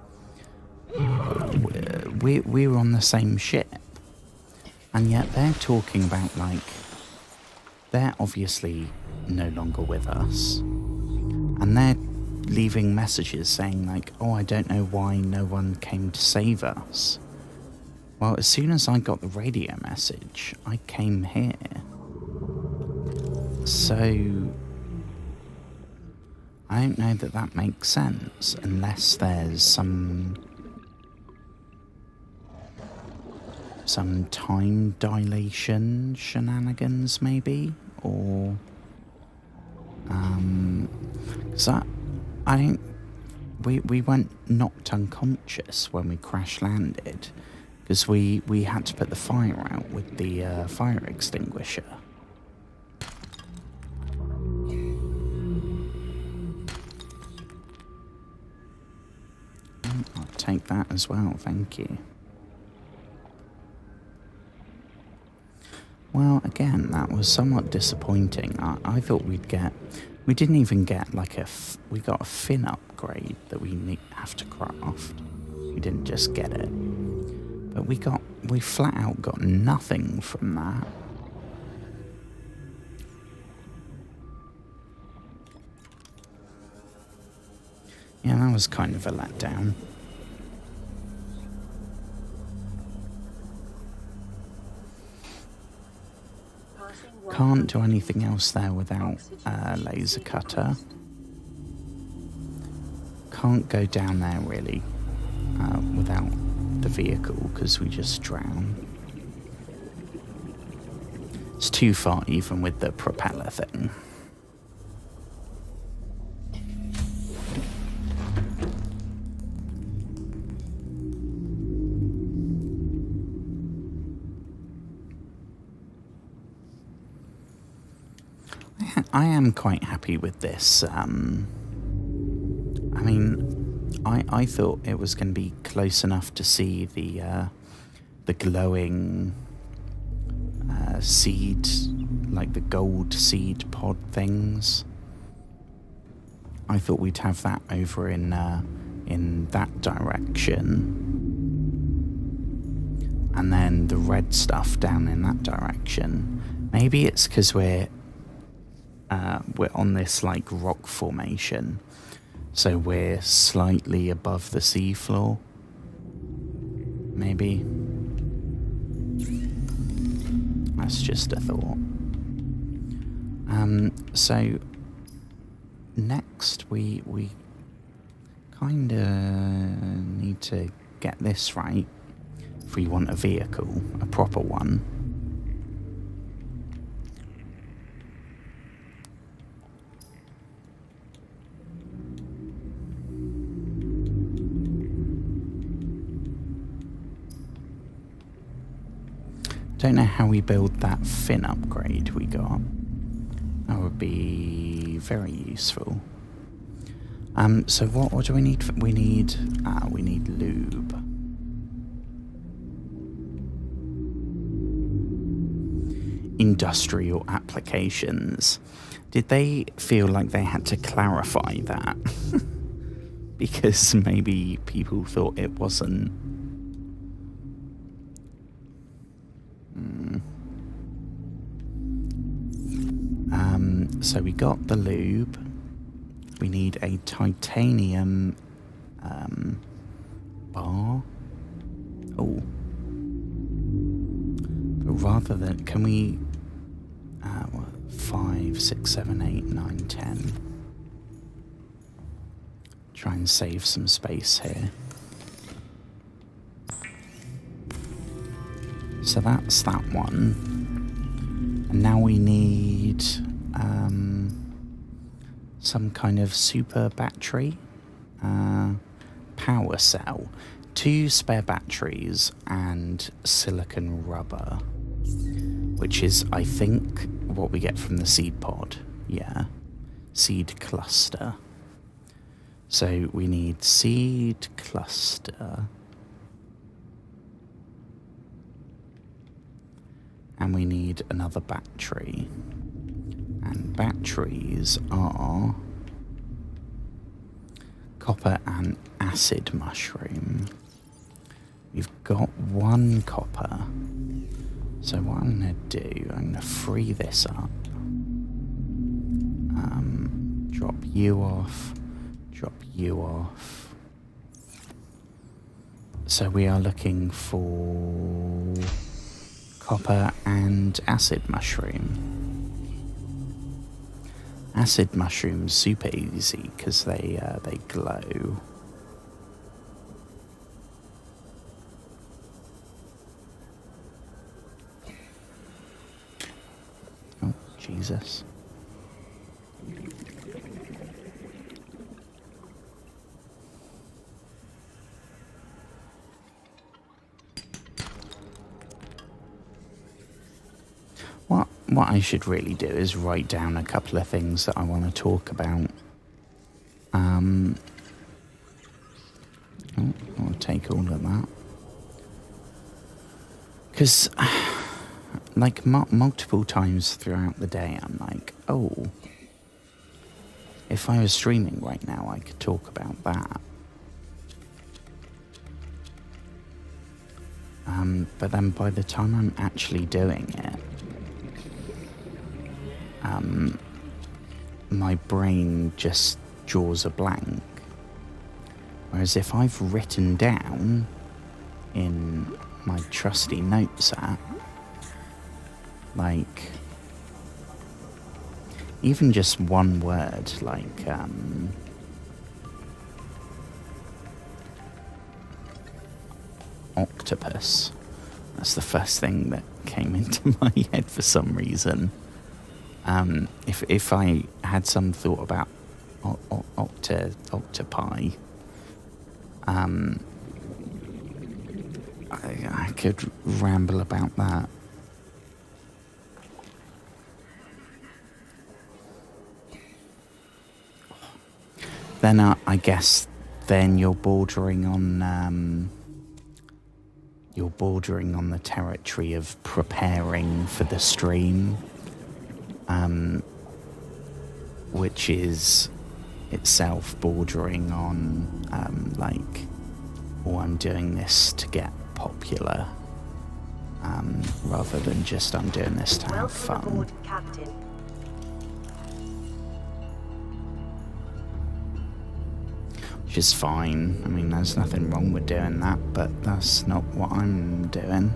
We were on the same ship. And yet they're talking about, like, they're obviously no longer with us. And they're leaving messages saying, like, oh, I don't know why no one came to save us. Well, as soon as I got the radio message, I came here. So I don't know that that makes sense unless there's some time dilation shenanigans maybe, or 'cause I don't, we weren't knocked unconscious when we crash landed because we had to put the fire out with the fire extinguisher. I'll take that as well, thank you. Well, again, that was somewhat disappointing. I thought we didn't even get like we got a fin upgrade that we have to craft. We didn't just get it. But we flat out got nothing from that. Yeah, that was kind of a letdown. Can't do anything else there without a laser cutter. Can't go down there really without the vehicle because we just drown. It's too far even with the propeller thing. I am quite happy with this. I mean, I thought it was going to be close enough to see the glowing seed, like the gold seed pod things. I thought we'd have that over in that direction, and then the red stuff down in that direction. Maybe it's because we're on this like rock formation, so we're slightly above the seafloor. Maybe. That's just a thought. So next we kind of need to get this right if we want a vehicle, a proper one. Don't know how we build that fin upgrade we got. That would be very useful. So what do we need? We need lube. Industrial applications. Did they feel like they had to clarify that? Because maybe people thought it wasn't. So we got the lube. We need a titanium bar. Oh. But rather than, can we 5, 6, 7, 8, 9, 10. Try and save some space here. So that's that one. And now we need some kind of super battery, power cell, 2 spare batteries and silicon rubber, which is, I think, what we get from the seed pod. Yeah, seed cluster. So we need seed cluster. And we need another battery. And batteries are copper and acid mushroom. We've got 1 copper. So what I'm going to do, I'm going to free this up. Drop you off. Drop you off. So we are looking for copper and acid mushroom. Acid mushrooms super easy because they glow. Oh Jesus! What I should really do is write down a couple of things that I want to talk about. I'll take all of that. Because, like, multiple times throughout the day, I'm like, oh, if I was streaming right now, I could talk about that. But then by the time I'm actually doing it, my brain just draws a blank. Whereas if I've written down in my trusty notes app, like, even just one word, like, octopus. That's the first thing that came into my head for some reason. If I had some thought about octopi, I could ramble about that. Then I guess then you're bordering on the territory of preparing for the stream. Which is itself bordering on, like, oh, I'm doing this to get popular, rather than just I'm doing this to have fun. Welcome aboard, Captain. Which is fine. I mean, there's nothing wrong with doing that, but that's not what I'm doing.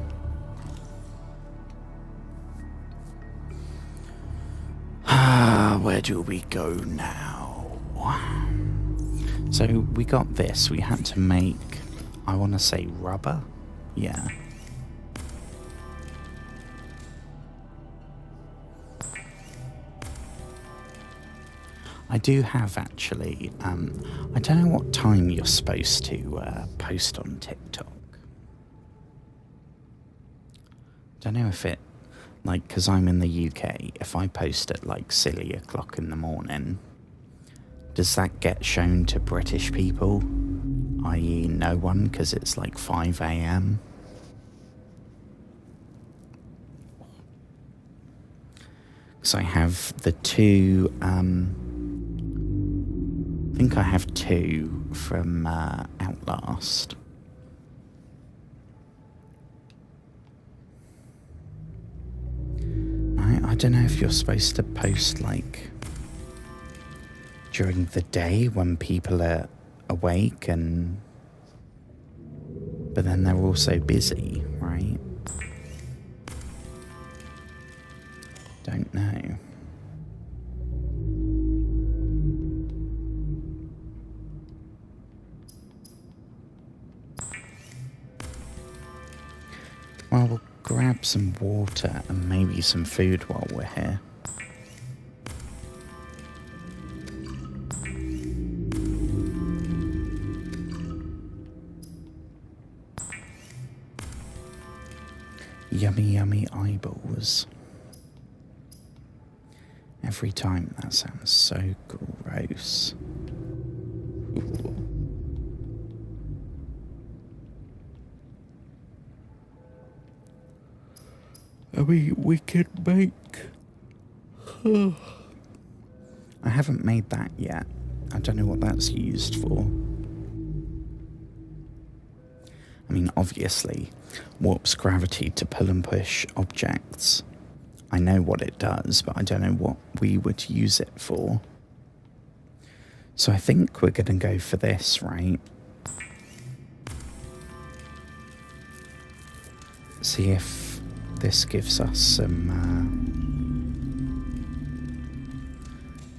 Where do we go now? So we got this. We had to make, I want to say rubber. Yeah. I do have actually, I don't know what time you're supposed to post on TikTok. Don't know if it, like, because I'm in the UK, if I post at like silly o'clock in the morning, does that get shown to British people? I.e. no one, because it's like 5 a.m. So I have the 2, I think I have 2 from Outlast. I don't know if you're supposed to post, like, during the day when people are awake, and but then they're also busy, right? Don't know. Well, grab some water and maybe some food while we're here. Yummy, yummy eyeballs. Every time that sounds so gross. Ooh. I mean, we could make... I haven't made that yet. I don't know what that's used for. I mean, obviously, warps gravity to pull and push objects. I know what it does, but I don't know what we would use it for. So I think we're going to go for this, right? See if this gives us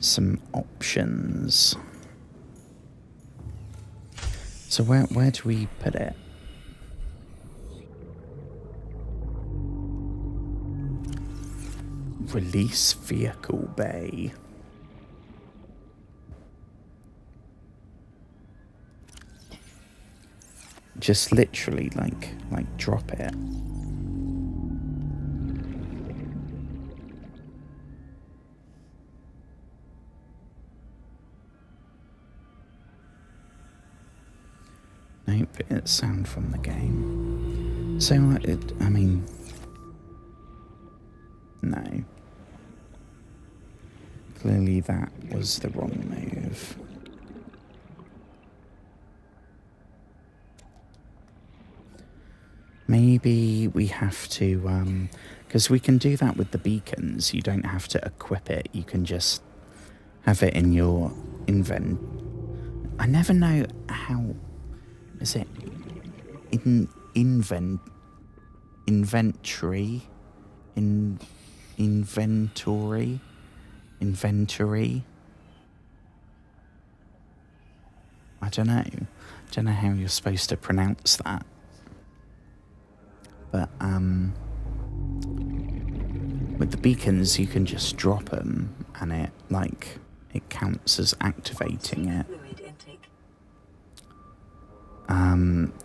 some options. So where do we put it? Release vehicle bay. Just literally like drop it. Nope, it's sound from the game. So I mean, no. Clearly that was the wrong move. Maybe we have to, because we can do that with the beacons. You don't have to equip it. You can just have it in your I never know how, is it inventory? I don't know. Don't know how you're supposed to pronounce that. But with the beacons, you can just drop them, and it counts as activating it.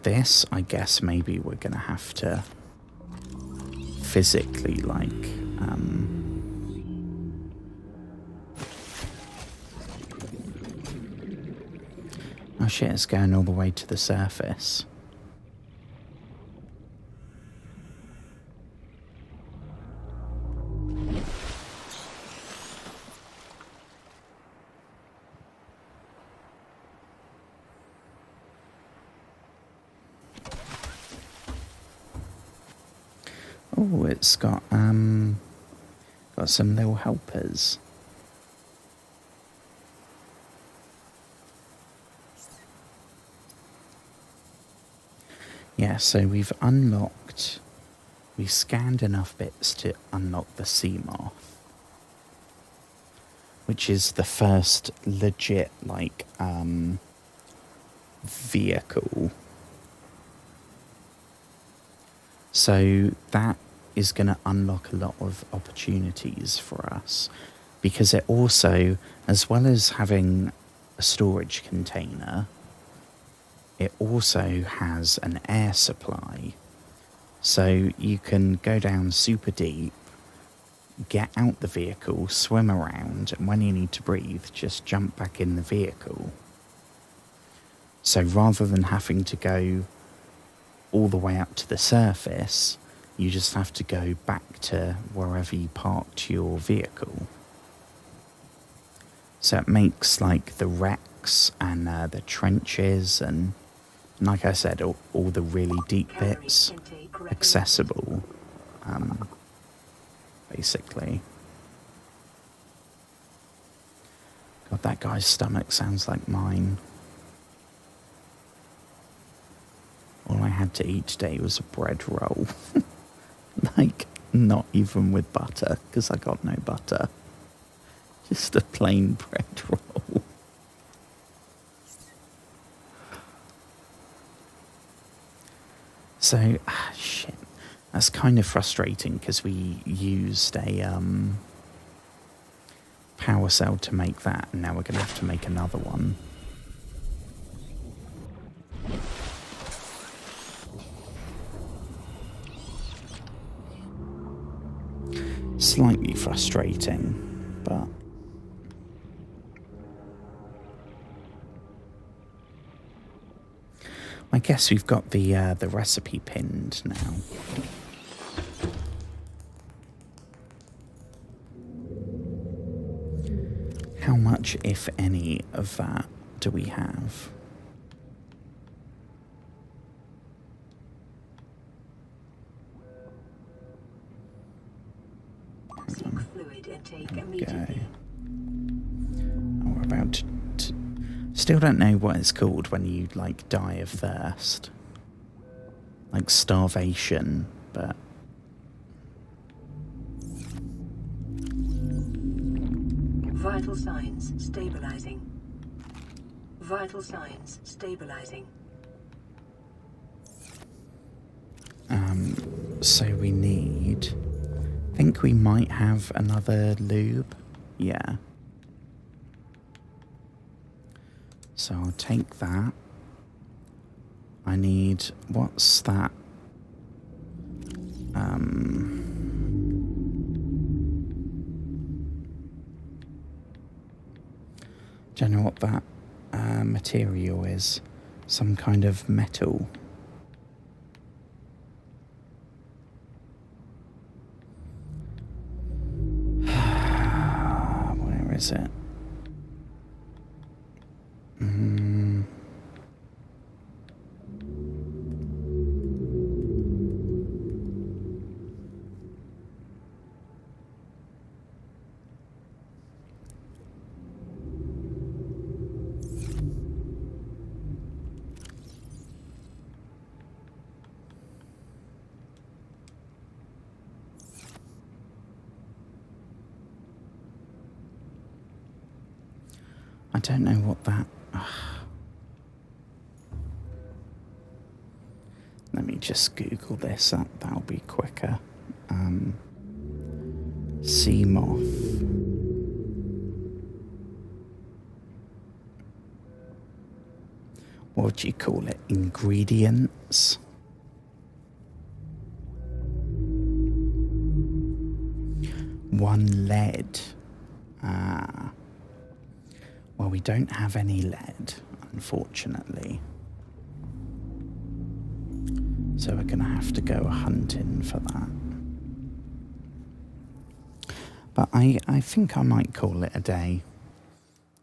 This, I guess, maybe we're gonna have to physically oh shit, it's going all the way to the surface. Oh, it's got some little helpers. Yeah, so we scanned enough bits to unlock the Seamoth, which is the first legit, vehicle. So that is going to unlock a lot of opportunities for us, because it also, as well as having a storage container, it also has an air supply. So you can go down super deep, get out the vehicle, swim around, and when you need to breathe, just jump back in the vehicle. So rather than having to go all the way up to the surface, you just have to go back to wherever you parked your vehicle. So it makes the wrecks and the trenches and like I said, all the really deep bits accessible, basically. God, that guy's stomach sounds like mine. All I had to eat today was a bread roll. Not even with butter, because I got no butter. Just a plain bread roll. So, shit. That's kind of frustrating because we used a power cell to make that, and now we're going to have to make another one. Slightly frustrating, but I guess we've got the recipe pinned now. How much, if any, of that do we have? Seek fluid intake Okay. immediately. Oh, we're about to still don't know what it's called when you, like, die of thirst. Like starvation, but... Vital signs stabilizing. Vital signs stabilizing. So we need... I think we might have another lube. Yeah. So I'll take that. I need... What's that? Do you know what that material is? Some kind of metal. Where is it? I don't know what that... Let me just Google this. That'll be quicker. Sea moth. What do you call it? Ingredients? One lead. Well, we don't have any lead, unfortunately. So we're going to have to go hunting for that. But I think I might call it a day.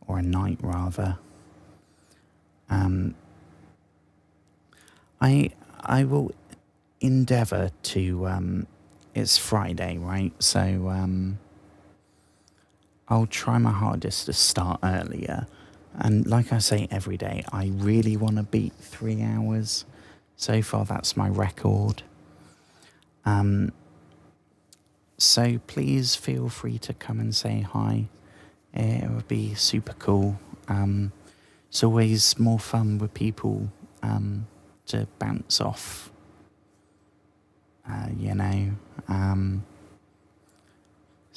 Or a night, rather. I will endeavour to... it's Friday, right? So... I'll try my hardest to start earlier. And like I say every day, I really want to beat 3 hours. So far, that's my record. So please feel free to come and say hi. It would be super cool. It's always more fun with people to bounce off, you know.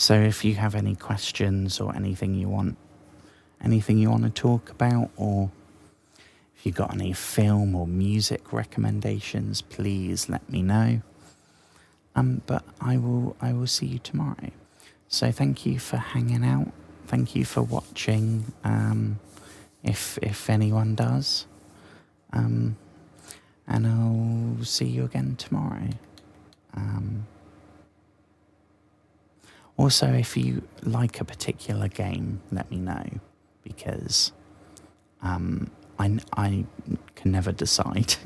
So if you have any questions or anything you want to talk about, or if you got any film or music recommendations, please let me know. But I will see you tomorrow. So thank you for hanging out. Thank you for watching. If anyone does, and I'll see you again tomorrow. Also, if you like a particular game, let me know, because I can never decide.